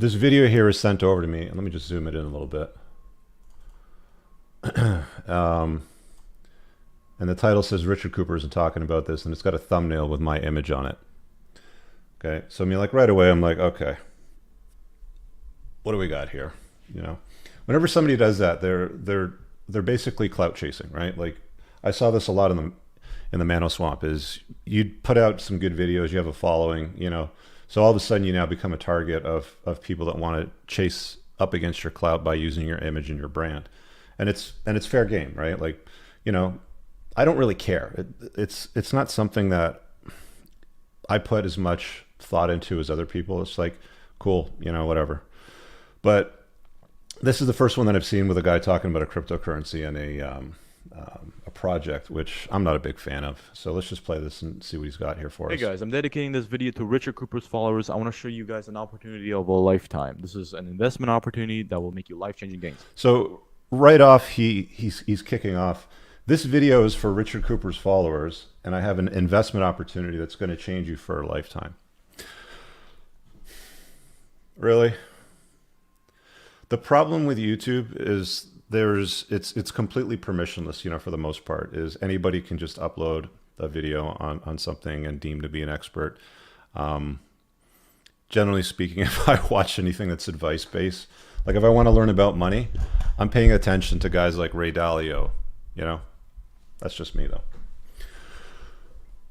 This video here is sent over to me. Let me just zoom it in a little bit. And the title says Richard Cooper isn't talking about this, and it's got a thumbnail with my image on it. Okay, so I mean, like right away, I'm like, okay, what do we got here? You know, whenever somebody does that, they're basically clout chasing, right? Like I saw this a lot in the Mano Swamp. Is you put out some good videos, you have a following, you know, so all of a sudden you now become a target of people that want to chase up against your clout by using your image and your brand, and it's fair game, right? Like, you know, I don't really care. It's not something that I put as much thought into as other people. It's like, cool, you know, whatever. But this is the first one that I've seen with a guy talking about a cryptocurrency and a project, which I'm not a big fan of. So let's just play this and see what he's got here for us. Hey guys, I'm dedicating this video to Richard Cooper's followers. I want to show you guys an opportunity of a lifetime. This is an investment opportunity that will make you life-changing gains. So right off, he's kicking off. This video is for Richard Cooper's followers, and I have an investment opportunity that's going to change you for a lifetime. Really? The problem with YouTube is it's completely permissionless, you know, for the most part, is anybody can just upload a video on something and deem to be an expert. Generally speaking, if I watch anything that's advice-based, like if I want to learn about money, I'm paying attention to guys like Ray Dalio, you know? That's just me, though.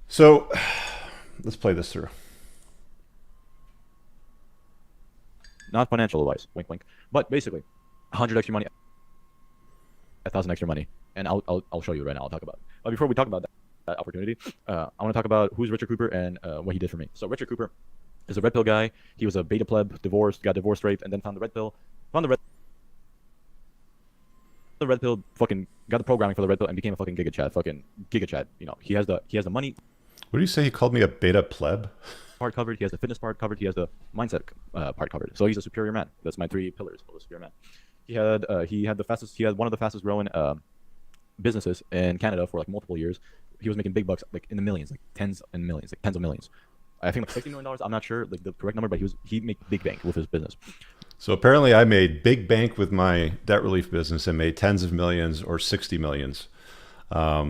So let's play this through. Not financial advice, wink, wink. But basically, 100 extra money, 1,000 extra money, and I'll show you right now. I'll talk about it. But before we talk about that opportunity, I want to talk about who's Richard Cooper and what he did for me. So Richard Cooper is a red pill guy. He was a beta pleb, divorced, got divorced, raped, and then found the red pill. Found the red pill, fucking got the programming for the red pill, and became a fucking giga chat. You know, he has the money. What do you say? He called me a beta pleb? Part covered. He has the fitness part covered. He has the mindset part covered. So he's a superior man. That's my 3 pillars of a superior man. He had one of the fastest growing businesses in Canada for like multiple years. He was making big bucks, like in the millions, like tens of millions. I think like $60 million. I'm not sure like the correct number, but he made big bank with his business. So apparently I made big bank with my debt relief business and made tens of millions or 60 millions.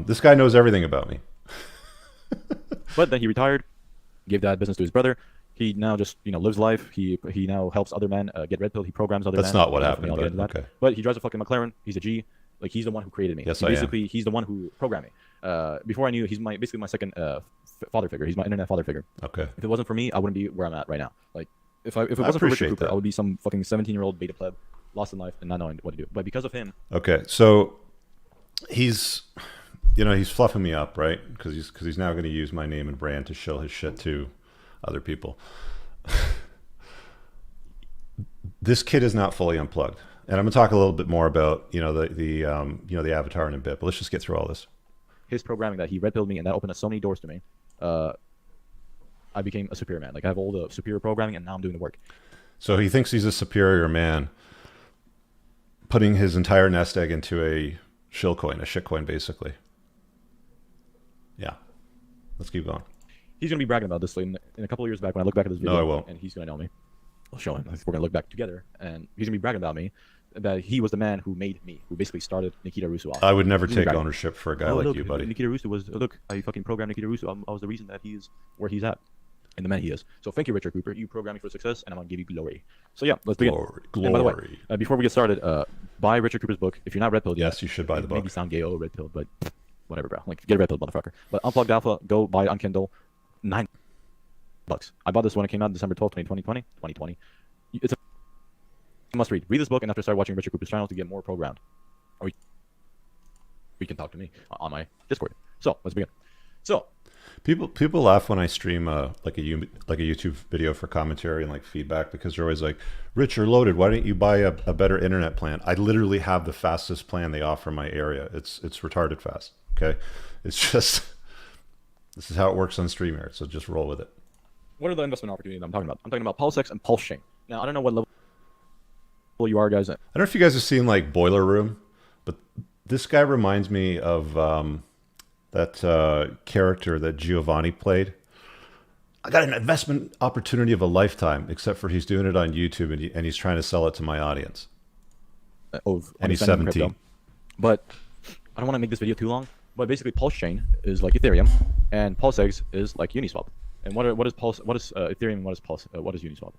This guy knows everything about me. But then he retired, gave that business to his brother. He now just, you know, lives life. He now helps other men get red pill. He programs other men. That's not what happened, but okay. But he drives a fucking McLaren. He's a G. Like, he's the one who created me. Yes, I am. He's the one who programmed me. Before I knew, he's basically my second father figure. He's my internet father figure. Okay. If it wasn't for me, I wouldn't be where I'm at right now. Like, if it wasn't for Richard Cooper, I would be some fucking 17-year-old beta pleb, lost in life and not knowing what to do. But because of him. Okay, so he's, you know, he's fluffing me up, right? Because he's now going to use my name and brand to shill his shit to other people. This kid is not fully unplugged, and I'm going to talk a little bit more about, you know, the avatar in a bit. But let's just get through all this. His programming that he red pilled me, and that opened up so many doors to me. I became a superior man. Like, I have all the superior programming, and now I'm doing the work. So he thinks he's a superior man, putting his entire nest egg into a shill coin, a shit coin, basically. Yeah, let's keep going. He's gonna be bragging about this in a couple of years back when I look back at this video. No, I won't. And he's gonna know me. I'll show him. We're gonna look back together, and he's gonna be bragging about me, that he was the man who made me, who basically started Nikita Russo off. I would never take ownership for a guy like you, buddy. Nikita Russo was, look, I fucking programmed Nikita Russo. I was the reason that he's where he's at, and the man he is. So thank you, Richard Cooper. You programmed me for success, and I'm gonna give you glory. So yeah, let's begin. Glory. And by the way, before we get started, buy Richard Cooper's book. If you're not red pilled, yes, you should buy the book. Maybe sound gay, red pill, but whatever, bro. Like, get a red pill, motherfucker. But Unplugged Alpha, go buy it on Kindle. $9. I bought this when it came out December 12th, 2020. It's a must read. Read this book and after start watching Richard Cooper's channel to get more programmed. Or you can talk to me on my Discord. So let's begin. So people laugh when I stream like a YouTube video for commentary and like feedback, because they're always like, "Rich, you're loaded. Why don't you buy a better internet plan?" I literally have the fastest plan they offer in my area. It's retarded fast. Okay, it's just this is how it works on StreamYard. So just roll with it. What are the investment opportunities I'm talking about? I'm talking about Pulse X and Pulse Chain. Now, I don't know what level you are, guys. I don't know if you guys have seen like Boiler Room, but this guy reminds me of that character that Giovanni played. I got an investment opportunity of a lifetime, except for he's doing it on YouTube and he's trying to sell it to my audience. Of And he's understanding 17. crypto. But I don't want to make this video too long. But basically, Pulse Chain is like Ethereum, and PulseX is like Uniswap. And what is Pulse? What is Ethereum? What is Pulse? What is Uniswap?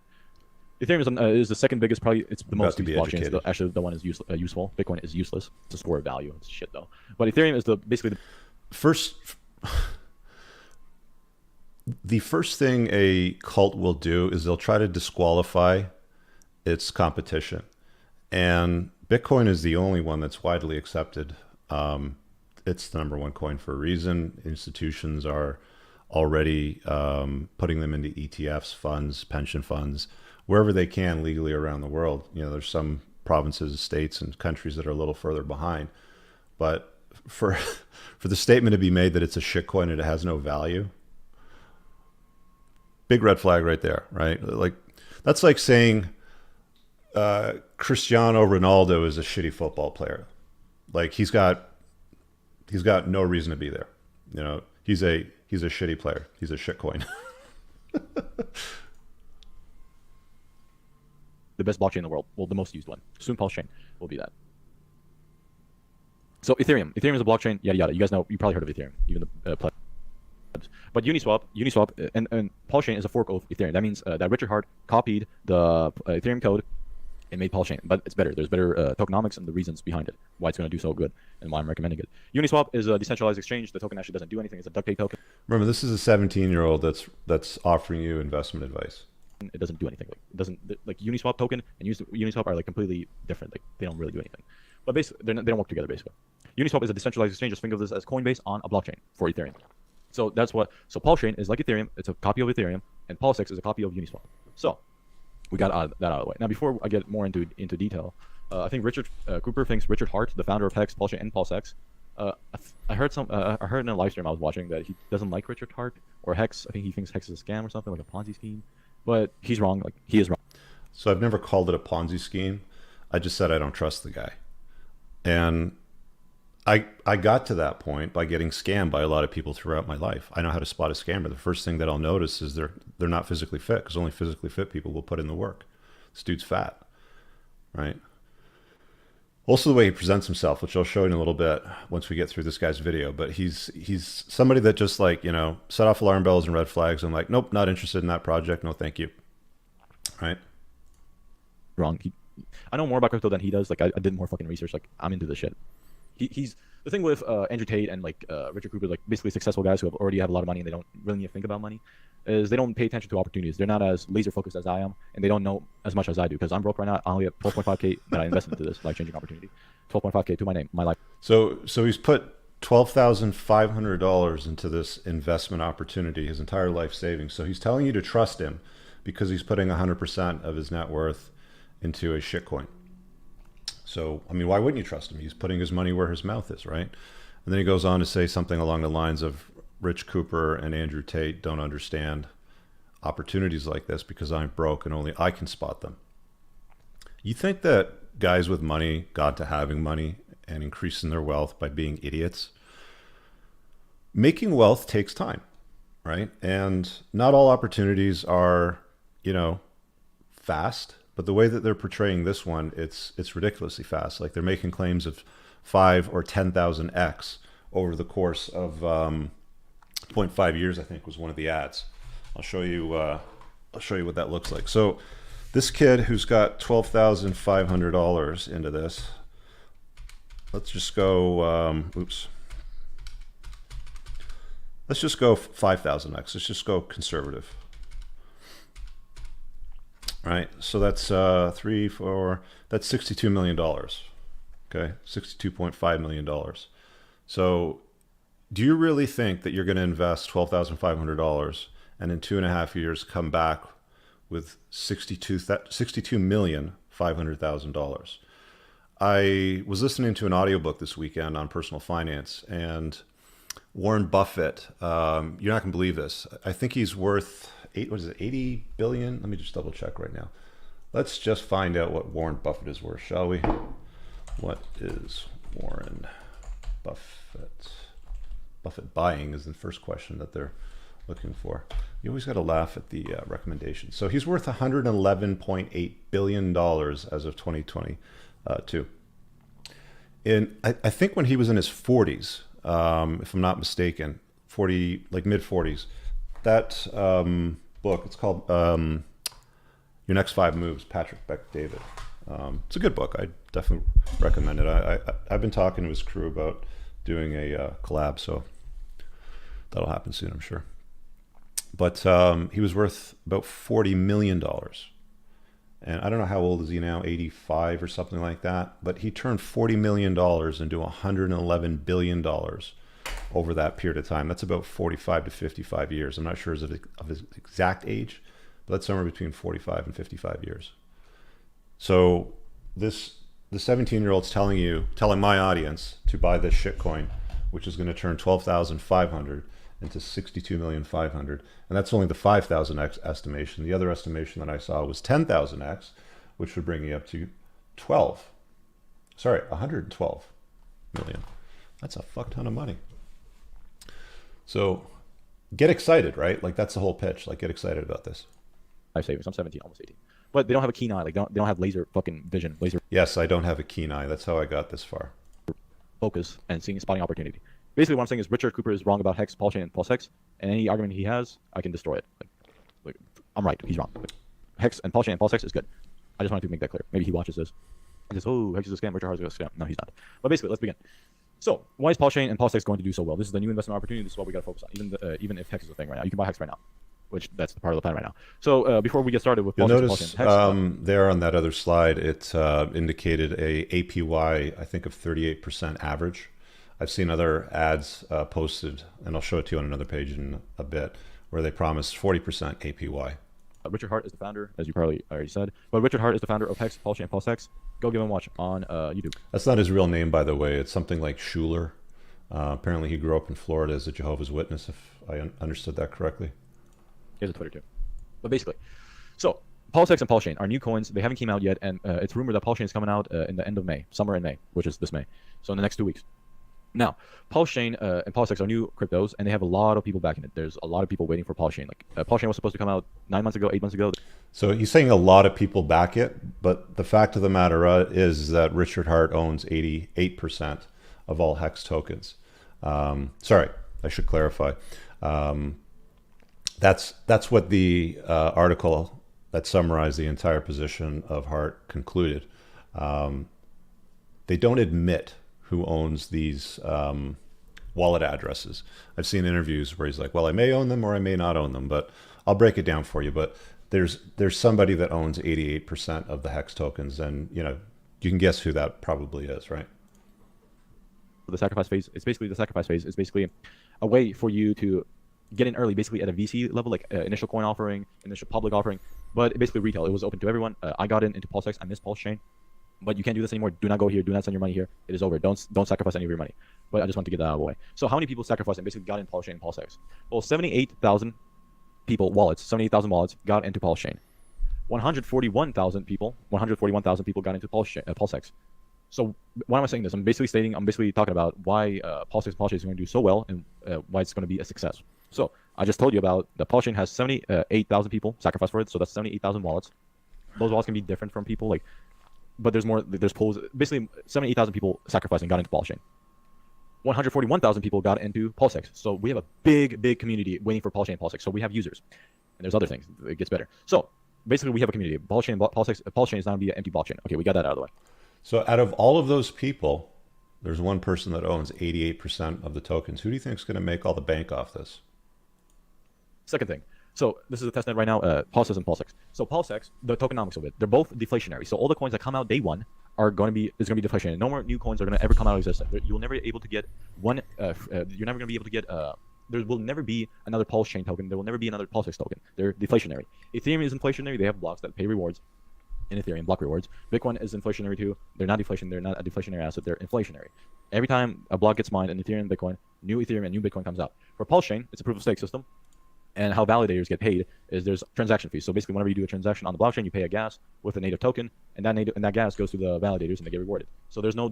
Ethereum is the second biggest, probably it's the most used blockchain. Actually, the one is useful. Bitcoin is useless. It's a store of value. It's shit though. But Ethereum is basically the first. The first thing a cult will do is they'll try to disqualify its competition, and Bitcoin is the only one that's widely accepted. It's the number one coin for a reason. Institutions are already putting them into ETFs, funds, pension funds, wherever they can legally around the world. You know, there's some provinces, states, and countries that are a little further behind. But for the statement to be made that it's a shitcoin and it has no value, big red flag right there, right? Like that's like saying Cristiano Ronaldo is a shitty football player. Like he's got no reason to be there. You know, he's a shitty player. He's a shitcoin. The best blockchain in the world. Well, the most used one. Soon Pulse Chain will be that. So Ethereum is a blockchain. Yada yada. You guys know. You probably heard of Ethereum. Even the but Uniswap, and Pulse Chain is a fork of Ethereum. That means that Richard Hart copied the Ethereum code and made Pulse Chain, but it's better. There's better tokenomics and the reasons behind it, why it's going to do so good, and why I'm recommending it. Uniswap is a decentralized exchange. The token actually doesn't do anything. It's a duct tape token. Remember, this is a 17-year-old that's offering you investment advice. It doesn't do anything. Like it doesn't like Uniswap token and Uniswap are like completely different. Like they don't really do anything. But basically, they don't work together. Basically, Uniswap is a decentralized exchange. Just think of this as Coinbase on a blockchain for Ethereum. So that's what. So Pulse Chain is like Ethereum. It's a copy of Ethereum, and PulseX is a copy of Uniswap. So we got that out of the way. Now, before I get more into detail, I think Richard Cooper thinks Richard Hart, the founder of Hex, Pulse Chain, and PulseX. I heard in a live stream I was watching that he doesn't like Richard Hart or Hex. I think he thinks Hex is a scam or something, like a Ponzi scheme. But he's wrong. Like he is wrong. So I've never called it a Ponzi scheme. I just said I don't trust the guy, and I got to that point by getting scammed by a lot of people throughout my life. I know how to spot a scammer. The first thing that I'll notice is they're not physically fit, because only physically fit people will put in the work. This dude's fat, right? Also the way he presents himself, which I'll show you in a little bit once we get through this guy's video. But he's somebody that just like, you know, set off alarm bells and red flags. I'm like, nope, not interested in that project. No, thank you. Right? Wrong. I know more about crypto than he does. Like I did more fucking research. Like I'm into this shit. He's the thing with Andrew Tate and like Richard Cooper, like basically successful guys who already have a lot of money and they don't really need to think about money, is they don't pay attention to opportunities. They're not as laser focused as I am, and they don't know as much as I do, because I'm broke right now. I only have 12.5K that I invested into this life-changing opportunity. 12.5K to my name, my life. So he's put $12,500 into this investment opportunity, his entire life savings. So he's telling you to trust him because he's putting 100% of his net worth into a shitcoin. So, I mean, why wouldn't you trust him? He's putting his money where his mouth is, right? And then he goes on to say something along the lines of Rich Cooper and Andrew Tate don't understand opportunities like this because I'm broke and only I can spot them. You think that guys with money got to having money and increasing their wealth by being idiots? Making wealth takes time, right? And not all opportunities are, you know, fast. But the way that they're portraying this one, it's ridiculously fast. Like they're making claims of 5 or 10,000x over the course of 0.5 years. I think was one of the ads. I'll show you what that looks like. So this kid who's got $12,500 into this. Let's just go. Let's just go 5,000x. Let's just go conservative. Right, so that's that's $62 million. Okay, $62.5 million. So do you really think that you're going to invest $12,500 and in 2.5 years come back with $62,500,000? I was listening to an audiobook this weekend on personal finance, and Warren Buffett, you're not going to believe this. I think he's worth 80 billion? Let me just double check right now. Let's just find out what Warren Buffett is worth, shall we? What is Warren Buffett? Buffett buying is the first question that they're looking for. You always got to laugh at the recommendations. So he's worth $111.8 billion as of 2022. I think when he was in his 40s, if I'm not mistaken, mid 40s, that book, it's called Your Next 5 Moves, Patrick Bet-David. It's a good book. I definitely recommend it. I've been talking to his crew about doing a collab, so that'll happen soon, I'm sure. But he was worth about $40 million. And I don't know how old is he now, 85 or something like that. But he turned $40 million into $111 billion over that period of time. That's about 45 to 55 years. I'm not sure of his exact age, but that's somewhere between 45 and 55 years. So the 17-year-old's telling my audience to buy this shitcoin, which is going to turn 12,500 into 62,500,000, and that's only the 5,000x estimation. The other estimation that I saw was 10,000x, which would bring you up to 112 million. That's a fuck ton of money. So get excited, right? Like that's the whole pitch. Like get excited about this. Life savings. I'm 17, almost 18. But they don't have a keen eye. Like they don't have laser fucking vision, laser. Yes, I don't have a keen eye. That's how I got this far. Focus and spotting opportunity. Basically, what I'm saying is Richard Cooper is wrong about Hex, Paul Chain, and Pulse Hex, and any argument he has, I can destroy it. Like I'm right, he's wrong. Like, Hex and Paul Chain and Pulse Hex is good. I just wanted to make that clear. Maybe he watches this and says, "Oh, Hex is a scam. Richard Hart is a scam." No, he's not. But basically, let's begin. So, why is Paul Chain and Pulse Hex going to do so well? This is the new investment opportunity. This is what we got to focus on. Even if Hex is a thing right now, you can buy Hex right now, which that's the part of the plan right now. So, before we get started with Pulse Hex, Paul Chain, Hex, there on that other slide, it indicated a APY, I think, of 38% average. I've seen other ads posted, and I'll show it to you on another page in a bit, where they promised 40% APY. Richard Hart is the founder, as you probably already said. But Richard Hart is the founder of Hex, Paul Chain, Pulse Hex. Go give him a watch on YouTube. That's not his real name, by the way. It's something like Schuler. Apparently, he grew up in Florida as a Jehovah's Witness, if I understood that correctly. He has a Twitter too. But basically, so Pulse Hex and Paul Chain are new coins. They haven't came out yet, and it's rumored that Paul Chain is coming out in the end of May, somewhere in May, which is this May. So in the next 2 weeks. Now, Pulse Chain and Pulse Hex are new cryptos, and they have a lot of people backing it. There's a lot of people waiting for Pulse Chain. Like Pulse Chain was supposed to come out 9 months ago, 8 months ago. So he's saying a lot of people back it, but the fact of the matter is that Richard Hart owns 88% of all Hex tokens. Sorry, I should clarify. That's what the article that summarized the entire position of Hart concluded. They don't admit who owns these wallet addresses. I've seen interviews where he's like, well, I may own them or I may not own them, but I'll break it down for you. But there's somebody that owns 88% of the Hex tokens, and you can guess who that probably is, right? The sacrifice phase, it's basically the sacrifice phase. It's basically a way for you to get in early, basically at a VC level, like initial coin offering, initial public offering, but basically retail. It was open to everyone. I got into Pulse Hex. I missed Pulse Chain. But you can't do this anymore. Do not go here. Do not send your money here. It is over. Don't sacrifice any of your money. But I just want to get that out of the way. So how many people sacrificed and basically got in Pulse Chain and Pulse Hex? Well, 78,000 people, wallets, 78,000 wallets got into Pulse Chain. 141,000 people got into Pulse Hex. So why am I saying this? I'm basically talking about why Pulse Hex is going to do so well and why it's going to be a success. So I just told you about the Pulse Chain has 78,000 people sacrificed for it. So that's 78,000 wallets. Those wallets can be different from people but there's pools. Basically, 78,000 people sacrificed and got into Pulse Chain. 141,000 people got into Pulse Hex. So we have a big community waiting for Pulse Chain and Pulse Hex. So we have users. And there's other things. It gets better. So basically, we have a community. Pulse Chain is not going to be an empty blockchain. Okay, we got that out of the way. So out of all of those people, there's one person that owns 88% of the tokens. Who do you think is going to make all the bank off this? Second thing. So this is a testnet right now, Pulse Hex and Pulse Hex. So Pulse Hex, the tokenomics of it, they're both deflationary. So all the coins that come out day one is going to be deflationary. No more new coins are going to ever come out of existence. You will never be able to get one. You're never going to be able to get. There will never be another Pulse Chain token. There will never be another Pulse Hex token. They're deflationary. Ethereum is inflationary. They have blocks that pay rewards. In Ethereum, block rewards. Bitcoin is inflationary too. They're not deflation. They're not a deflationary asset. They're inflationary. Every time a block gets mined in Ethereum and Bitcoin, new Ethereum and new Bitcoin comes out. For Pulse Chain, it's a proof of stake system. And how validators get paid is there's transaction fees. So basically, whenever you do a transaction on the blockchain, you pay a gas with a native token, and that gas goes to the validators, and they get rewarded. So there's no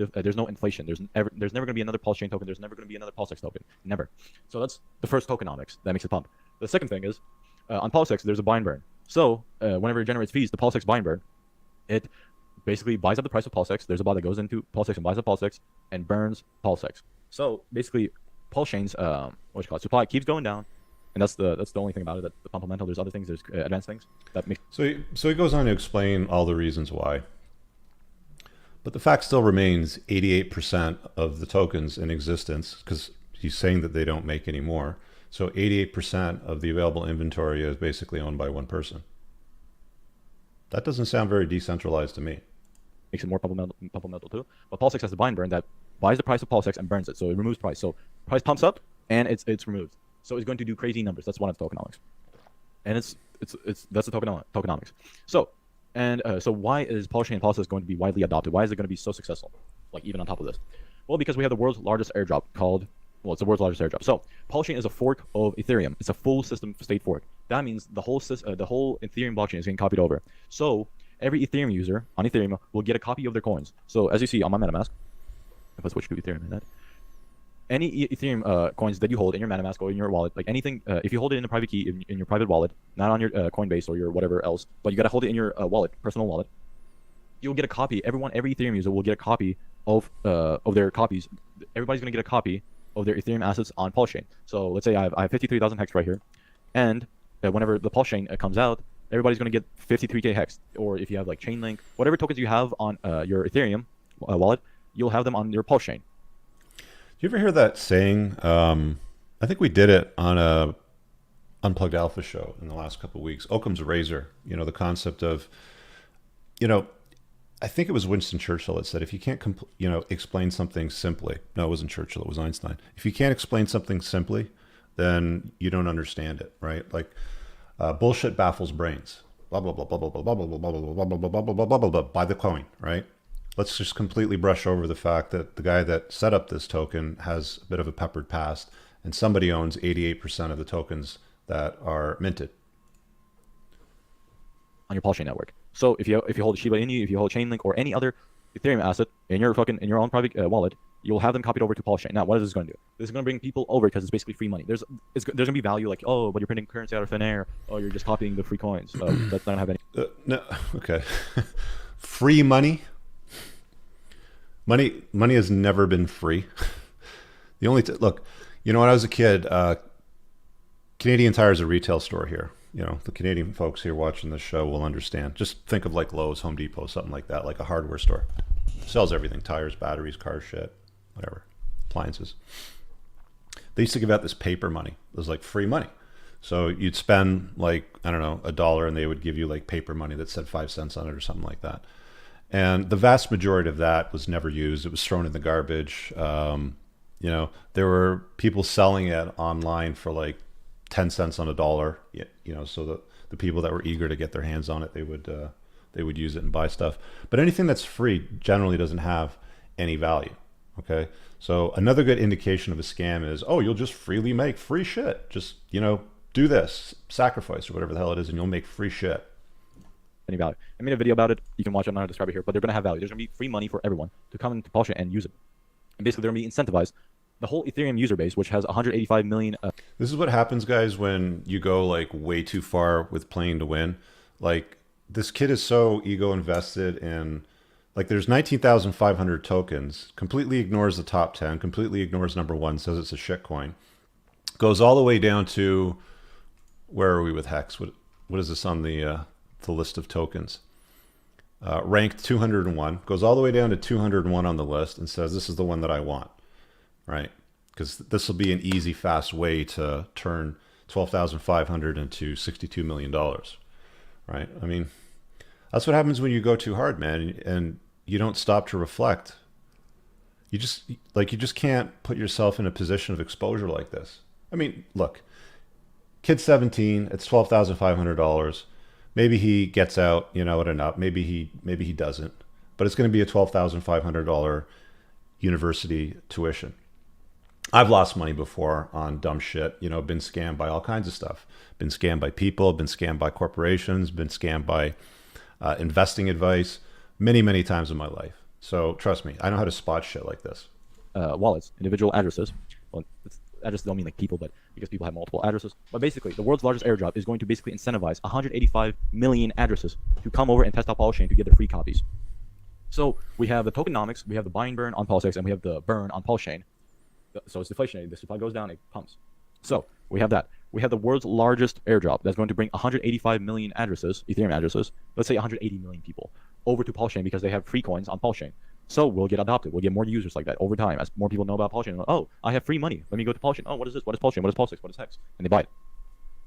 inflation. There's never going to be another pulse chain token. There's never going to be another pulsex token. Never. So that's the first tokenomics that makes it pump. The second thing is on pulsex, there's a buy and burn. So whenever it generates fees, the pulsex buy and burn, it basically buys up the price of pulsex. There's a bot that goes into pulsex and buys up pulsex and burns pulsex. So basically, pulse chains, supply keeps going down. And that's the only thing about it. That the fundamental. There's other things. There's advanced things that make. So he goes on to explain all the reasons why. But the fact still remains: 88% of the tokens in existence, because he's saying that they don't make any more. So 88% of the available inventory is basically owned by one person. That doesn't sound very decentralized to me. Makes it more pump-metal too. But pulsex has the buy and burn that buys the price of pulsex and burns it. So it removes price. So price pumps up and it's removed. So it's going to do crazy numbers. That's one of the tokenomics, and that's the tokenomics. So why is pulse chain and pulsex going to be widely adopted? Why is it going to be so successful? Like even on top of this, well, because we have the world's largest airdrop it's the world's largest airdrop. So pulse chain is a fork of Ethereum. It's a full system state fork. That means the whole Ethereum blockchain is getting copied over. So every Ethereum user on Ethereum will get a copy of their coins. So as you see on my MetaMask, if I switch to Ethereum in that. Any Ethereum coins that you hold in your MetaMask or in your wallet, like anything, if you hold it in a private key in your private wallet, not on your Coinbase or your whatever else, but you gotta hold it in your wallet, personal wallet, you'll get a copy. Every Ethereum user will get a copy of their copies. Everybody's gonna get a copy of their Ethereum assets on Pulse Chain. So let's say I have 53,000 hex right here, and whenever the Pulse Chain comes out, everybody's gonna get 53k hex. Or if you have like Chainlink, whatever tokens you have on your Ethereum wallet, you'll have them on your Pulse Chain. Do you ever hear that saying? I think we did it on a Unplugged Alpha show in the last couple of weeks. Occam's razor. The concept of, I think it was Winston Churchill that said, if you can't, explain something simply. No, it wasn't Churchill. It was Einstein. If you can't explain something simply, then you don't understand it, right? Like bullshit baffles brains. Blah blah blah blah blah blah blah blah blah blah blah blah blah blah blah blah blah blah. Buy the coin, right? Let's just completely brush over the fact that the guy that set up this token has a bit of a peppered past, and somebody owns 88% of the tokens that are minted on your Pulse Chain network. So if you hold Shiba Inu, if you hold Chainlink or any other Ethereum asset in your own private wallet, you'll have them copied over to Pulse Chain. Now, what is this going to do? This is going to bring people over because it's basically free money. There's going to be value like, oh, but you're printing currency out of thin air. Oh, you're just copying the free coins. That's not going to have any. No, okay. Free money. Money has never been free. The only look, when I was a kid, Canadian Tire is a retail store here. The Canadian folks here watching this show will understand. Just think of like Lowe's, Home Depot, something like that, like a hardware store. Sells everything: tires, batteries, car shit, whatever, appliances. They used to give out this paper money. It was like free money. So you'd spend like, I don't know, $1, and they would give you like paper money that said 5 cents on it or something like that. And the vast majority of that was never used. It was thrown in the garbage. There were people selling it online for like 10 cents on a dollar. So the people that were eager to get their hands on it, they would use it and buy stuff. But anything that's free generally doesn't have any value. Okay. So another good indication of a scam is, oh, you'll just freely make free shit. Just, do this, sacrifice or whatever the hell it is, and you'll make free shit. Any value. I made a video about it. You can watch it. I'm not going to describe it here, but they're going to have value. There's going to be free money for everyone to come into Pulse Chain and use it. And basically, they're going to be incentivized. The whole Ethereum user base, which has 185 million. This is what happens, guys, when you go like way too far with playing to win. Like this kid is so ego invested in, like there's 19,500 tokens, completely ignores the top 10, completely ignores number 1, says it's a shit coin. Goes all the way down to, where are we with Hex? What is this on the list of tokens? Ranked 201, goes all the way down to 201 on the list and says, this is the one that I want, right? Because this will be an easy, fast way to turn 12,500 into $62 million, right? I mean, that's what happens when you go too hard, man, and you don't stop to reflect. You just can't put yourself in a position of exposure like this. I mean, look, kid's 17, it's $12,500. Maybe he gets out, at enough. Maybe he doesn't. But it's going to be a $12,500 university tuition. I've lost money before on dumb shit. You know, been scammed by all kinds of stuff. Been scammed by people. Been scammed by corporations. Been scammed by investing advice many, many times in my life. So trust me, I know how to spot shit like this. Wallets, individual addresses. Well, addresses don't mean like people, but because people have multiple addresses. But basically, the world's largest airdrop is going to basically incentivize 185 million addresses to come over and test out Polyshain to get their free copies. So we have the tokenomics, we have the buy and burn on Polyshain, and we have the burn on Polyshain. So it's deflationary. The supply goes down, it pumps. So we have that. We have the world's largest airdrop that's going to bring 185 million addresses, Ethereum addresses, let's say 180 million people, over to Polyshain because they have free coins on Polyshain. So we'll get adopted. We'll get more users like that over time as more people know about Polyshain. Oh, I have free money. Let me go to Polyshain. Oh, what is this? What is Polyshain? What is Polysix? What is Hex? And they buy it.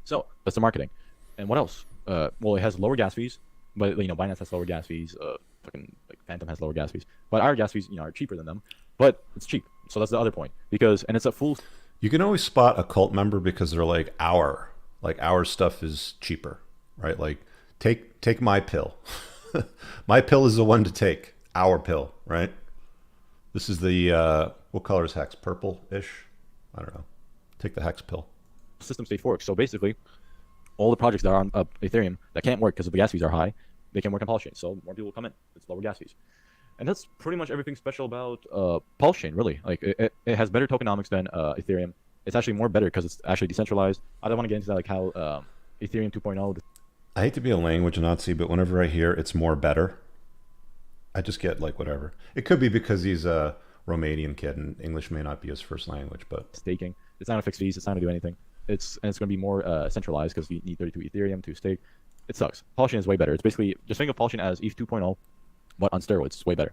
So that's the marketing. And what else? Well, it has lower gas fees, but you know, Binance has lower gas fees. Fucking like Phantom has lower gas fees, but our gas fees, you know, are cheaper than them. But it's cheap. So that's the other point because, and it's a full. You can always spot a cult member because they're like our stuff is cheaper, right? Like take my pill. My pill is the one to take. Our pill, right? This is the what color is Hex? Purple-ish? I don't know. Take the Hex pill. System state forks. So basically, all the projects that are on Ethereum that can't work because the gas fees are high, they can work on Polyshain. So more people will come in. It's lower gas fees. And that's pretty much everything special about Polyshain, really. Like it has better tokenomics than Ethereum. It's actually more better because it's actually decentralized. I don't want to get into that, like how Ethereum 2.0. I hate to be a language Nazi, but whenever I hear it's more better, I just get like whatever. It could be because he's a Romanian kid and English may not be his first language, but Staking. It's not a fixed fees. It's not going to do anything. It's going to be more centralized because you need 32 Ethereum to stake. It sucks. Polyshain is way better. It's basically, just think of Polyshain as ETH 2.0, but on steroids. It's way better.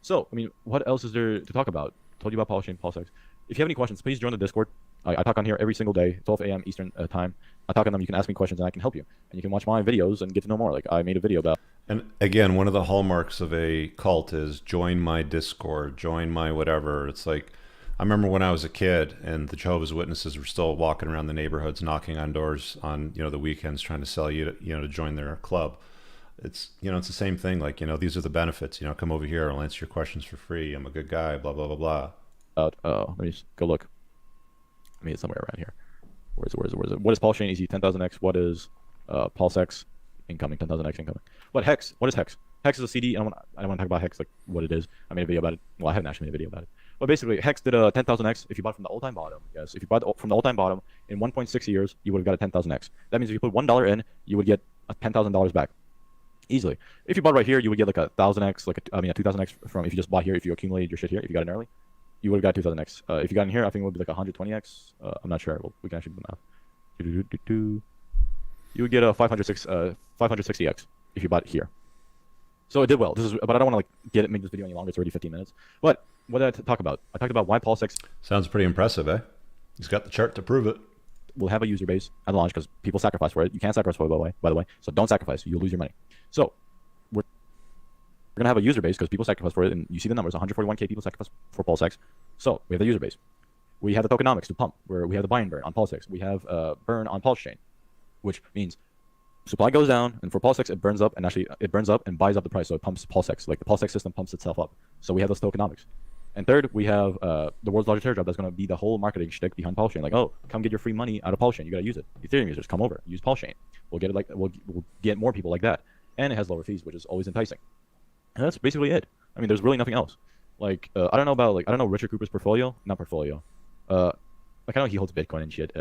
So, I mean, what else is there to talk about? Told you about Polyshain, Polysix. If you have any questions, please join the Discord. I talk on here every single day, 12 a.m. Eastern time. I talk on them. You can ask me questions and I can help you. And you can watch my videos and get to know more. Like I made a video about. And again, one of the hallmarks of a cult is join my Discord, join my whatever. It's like, I remember when I was a kid and the Jehovah's Witnesses were still walking around the neighborhoods, knocking on doors on, you know, the weekends, trying to sell you, to join their club. It's, it's the same thing. Like, these are the benefits, come over here. I'll answer your questions for free. I'm a good guy, blah, blah, blah, blah. Let me just go look. I mean, it's somewhere around here. Where is it? What is Polyshain? Easy 10,000x. What is Pulsex? Incoming 10,000x incoming. But Hex? What is Hex? Hex is a CD. I don't want to talk about Hex, like what it is. I made a video about it. Well, I haven't actually made a video about it. But basically, Hex did a 10,000x if you bought from the all-time bottom. Yes, if you bought from the all-time bottom in 1.6 years, you would have got a 10,000x. That means if you put $1 in, you would get $10,000 back easily. If you bought right here, you would get like a 1,000x, a 2,000x from if you just bought here. If you accumulated your shit here, if you got in early, you would have got 2,000x. If you got in here, I think it would be like 120x. I'm not sure. Well, we can actually do the math. You would get a 560x if you bought here. So it did well. But I don't want to make this video any longer. It's already 15 minutes. But what did I talk about? I talked about why Pulsex. Sounds pretty impressive, eh? He's got the chart to prove it. We'll have a user base at launch because people sacrifice for it. You can't sacrifice for it, by the way. So don't sacrifice. You'll lose your money. So we're going to have a user base because people sacrifice for it. And you see the numbers. 141K people sacrifice for Pulsex. So we have the user base. We have the tokenomics to pump, where we have the buy and burn on Pulsex. We have burn on Polyshain, which means supply goes down, and for Polysix it burns up, and actually it burns up and buys up the price, so it pumps Polysix. Like the Polysix system pumps itself up. So we have those tokenomics. And third, we have the world's largest airdrop that's going to be the whole marketing shtick behind Polyshain. Like, oh, come get your free money out of Polyshain. You got to use it. Ethereum users, come over, use Polyshain. We'll get it we'll get more people like that, and it has lower fees, which is always enticing. And that's basically it. I mean, there's really nothing else. Like, I don't know Richard Cooper's not portfolio. Like I know he holds Bitcoin and shit.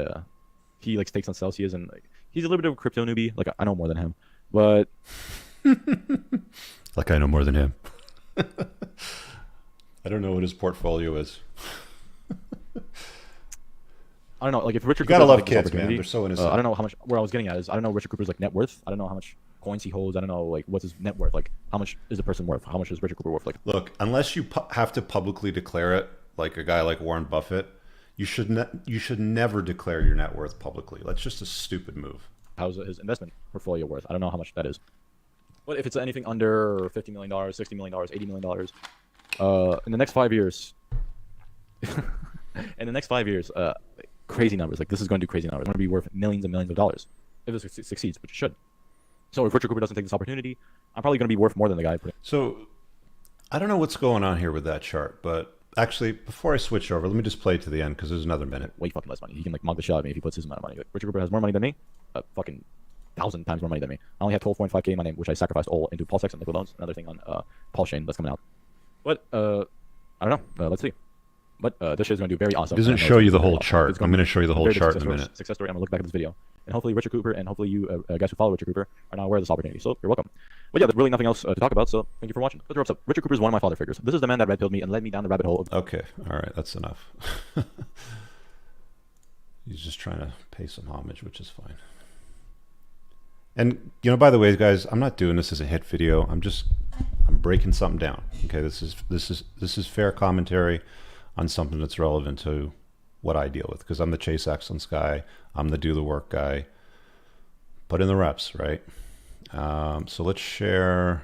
He takes on Celsius and he's a little bit of a crypto newbie. Like I know more than him, but like I know more than him. I don't know what his portfolio is. I don't know. Like if Richard Cooper, gotta love kids, man. They're so innocent. I don't know how much. Where I was getting at is I don't know Richard Cooper's net worth. I don't know how much coins he holds. I don't know what's his net worth. Like how much is a person worth? How much is Richard Cooper worth? Like look, unless you have to publicly declare it, like a guy like Warren Buffett. You should never declare your net worth publicly. That's just a stupid move. How's his investment portfolio worth? I don't know how much that is. But if it's anything under $50 million, $60 million, $80 million, in the next 5 years, crazy numbers. Like this is going to do crazy numbers. It's going to be worth millions and millions of dollars if it succeeds, which it should. So if Richard Cooper doesn't take this opportunity, I'm probably going to be worth more than the guy. So I don't know what's going on here with that chart, but actually, before I switch over, let me just play it to the end because there's another minute. Way fucking less money. He can like mug the shit out of me if he puts his amount of money. Like, Richard Cooper has more money than me. Fucking 1,000 times more money than me. I only have 12.5k in my name, which I sacrificed all into Paul Sexton liquid loans. Another thing on Paul Shane that's coming out. But I don't know. Let's see. But this shit is going to do very awesome. It doesn't show you the whole chart. I'm going to show you the whole chart in a minute. Success story. I'm going to look back at this video. And hopefully Richard Cooper and hopefully you guys who follow Richard Cooper are now aware of this opportunity. So you're welcome. But yeah, there's really nothing else to talk about. So thank you for watching. Let's wrap up. Richard Cooper is one of my father figures. This is the man that red pilled me and led me down the rabbit hole of... Okay. All right. That's enough. He's just trying to pay some homage, which is fine. And, you know, by the way, guys, I'm not doing this as a hit video. I'm breaking something down. Okay. This is fair commentary on something that's relevant to what I deal with, because I'm the chase excellence guy. I'm the do the work guy. Put in the reps, right? So let's share,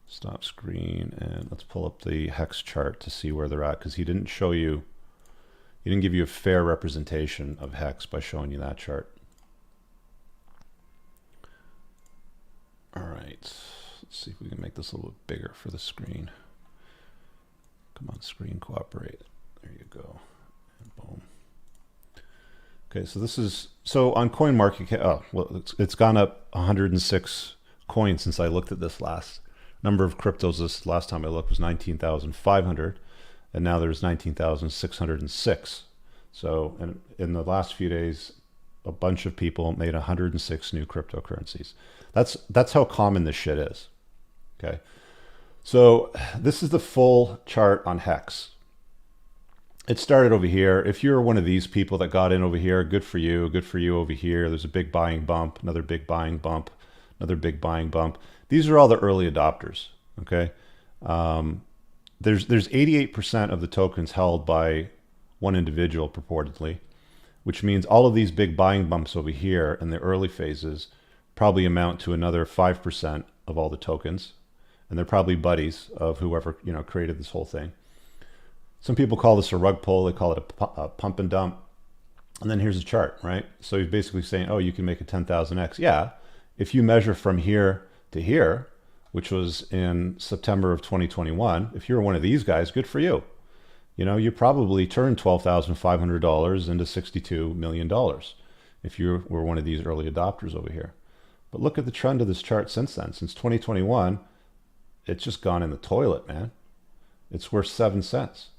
stop screen, and let's pull up the hex chart to see where they're at, because he didn't show you, he didn't give you a fair representation of hex by showing you that chart. All right, let's see if we can make this a little bit bigger for the screen. Come on, screen, cooperate. There you go. And boom. Okay, so this is, so on CoinMarketCap, oh, well, it's gone up 106 coins since I looked at this last. Number of cryptos this last time I looked was 19,500, and now there's 19,606. So in the last few days, a bunch of people made 106 new cryptocurrencies. That's how common this shit is. Okay. So this is the full chart on Hex. It started over here. If you're one of these people that got in over here, good for you. Good for you over here. There's a big buying bump, another big buying bump, another big buying bump. These are all the early adopters. Okay. There's 88% of the tokens held by one individual purportedly, which means all of these big buying bumps over here in the early phases probably amount to another 5% of all the tokens. And they're probably buddies of whoever, you know, created this whole thing. Some people call this a rug pull. They call it a pump and dump. And then here's a chart, right? So he's basically saying, oh, you can make a 10,000x. Yeah, if you measure from here to here, which was in September of 2021, if you're one of these guys, good for you. You know, you probably turned $12,500 into $62 million if you were one of these early adopters over here. But look at the trend of this chart since then. Since 2021, it's just gone in the toilet, man. It's worth 7 cents.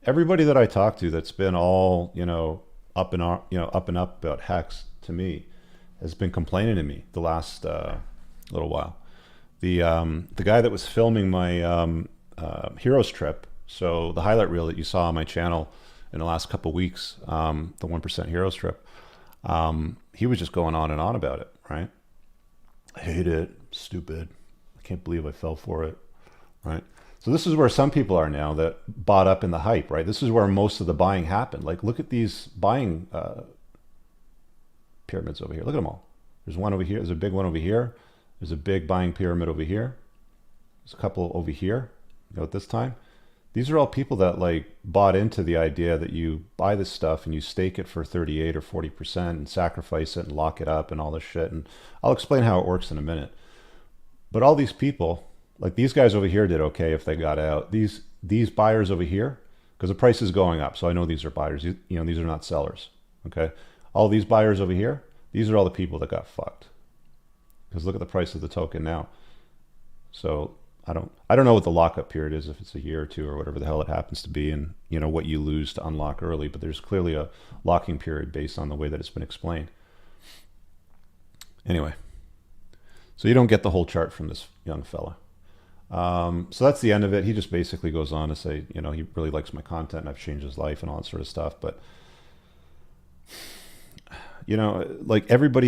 Everybody that I talk to that's been all, you know, up and up about Hex to me has been complaining to me the last little while. The guy that was filming my Heroes trip, so the highlight reel that you saw on my channel in the last couple of weeks, the 1% Heroes trip, he was just going on and on about it, right? I hate it, stupid. I can't believe I fell for it, right? So this is where some people are now that bought up in the hype, right? This is where most of the buying happened. Like, look at these buying pyramids over here. Look at them all. There's one over here. There's a big one over here. There's a big buying pyramid over here. There's a couple over here, you know, at this time. These are all people that like bought into the idea that you buy this stuff and you stake it for 38 or 40% and sacrifice it and lock it up and all this shit. And I'll explain how it works in a minute. But all these people, like these guys over here did okay if they got out. These buyers over here, because the price is going up, so I know these are buyers. You know, these are not sellers. Okay, all these buyers over here, these are all the people that got fucked. Because look at the price of the token now. So I don't know what the lockup period is, if it's a year or two or whatever the hell it happens to be, and you know what you lose to unlock early. But there's clearly a locking period based on the way that it's been explained. Anyway, so you don't get the whole chart from this young fella. So that's the end of it. He just basically goes on to say, you know, he really likes my content and I've changed his life and all that sort of stuff. But, you know, like everybody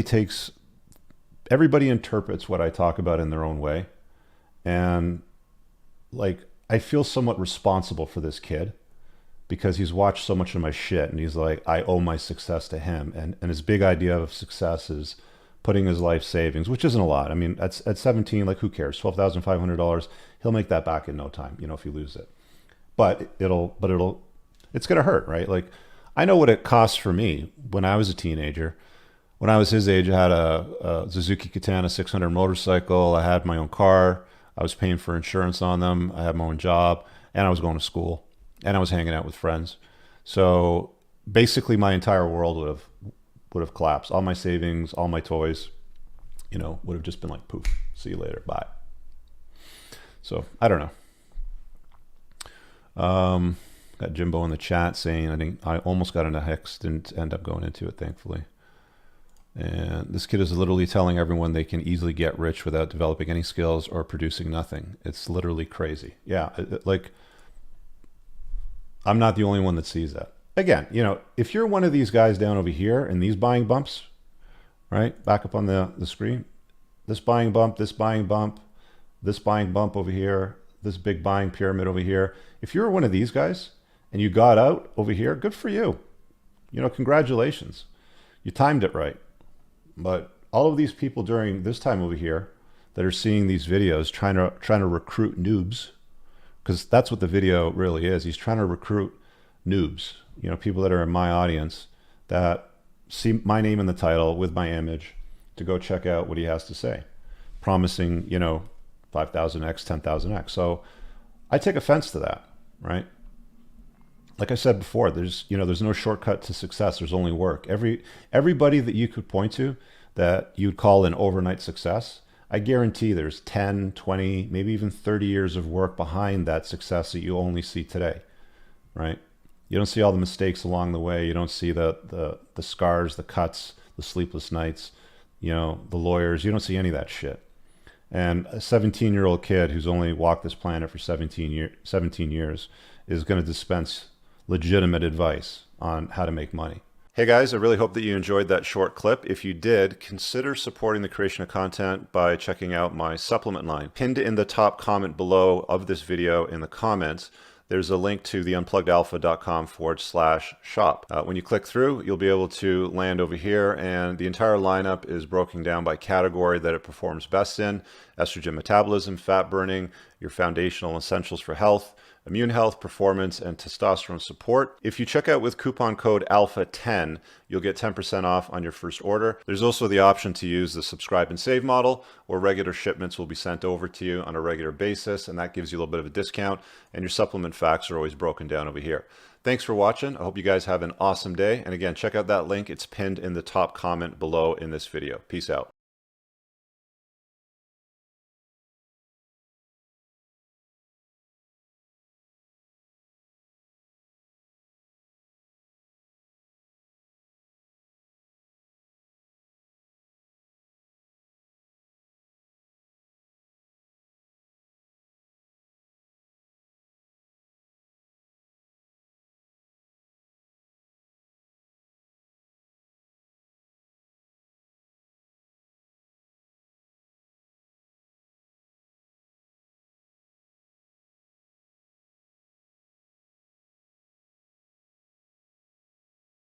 interprets what I talk about in their own way. And like, I feel somewhat responsible for this kid because he's watched so much of my shit and he's like, I owe my success to him. And his big idea of success is putting his life savings, which isn't a lot. I mean, at 17, like who cares? $12,500. He'll make that back in no time, you know, if he loses it. But it's going to hurt, right? Like I know what it costs for me when I was a teenager. When I was his age, I had a Suzuki Katana 600 motorcycle. I had my own car. I was paying for insurance on them. I had my own job and I was going to school. and I was hanging out with friends. So basically my entire world would have collapsed. All my savings, all my toys, you know, would have just been like, poof, see you later, bye. So I don't know. Got Jimbo in the chat saying I almost got into Hex, didn't end up going into it, thankfully. And this kid is literally telling everyone they can easily get rich without developing any skills or producing nothing. It's literally crazy. Yeah, like I'm not the only one that sees that. Again, you know, if you're one of these guys down over here in these buying bumps, right? Back up on the screen, this buying bump, this buying bump, this buying bump over here, this big buying pyramid over here. If you're one of these guys and you got out over here, good for you. You know, congratulations. You timed it right. But all of these people during this time over here that are seeing these videos trying to recruit noobs, because that's what the video really is. He's trying to recruit noobs, you know, people that are in my audience that see my name in the title with my image to go check out what he has to say, promising, you know, 5,000x, 10,000x. So I take offense to that, right? Like I said before, there's no shortcut to success. There's only work. Everybody that you could point to that you'd call an overnight success, I guarantee there's 10, 20, maybe even 30 years of work behind that success that you only see today, right? You don't see all the mistakes along the way. You don't see the scars, the cuts, the sleepless nights, you know, the lawyers. You don't see any of that shit. And a 17-year-old kid who's only walked this planet for 17 years is going to dispense legitimate advice on how to make money. Hey guys, I really hope that you enjoyed that short clip. If you did, consider supporting the creation of content by checking out my supplement line. Pinned in the top comment below of this video in the comments, there's a link to the unpluggedalpha.com/shop. When you click through, you'll be able to land over here, and the entire lineup is broken down by category that it performs best in: estrogen metabolism, fat burning, your foundational essentials for health, immune health, performance, and testosterone support. If you check out with coupon code ALPHA10, you'll get 10% off on your first order. There's also the option to use the subscribe and save model, where regular shipments will be sent over to you on a regular basis, and that gives you a little bit of a discount, and your supplement facts are always broken down over here. Thanks for watching. I hope you guys have an awesome day. And again, check out that link. It's pinned in the top comment below in this video. Peace out.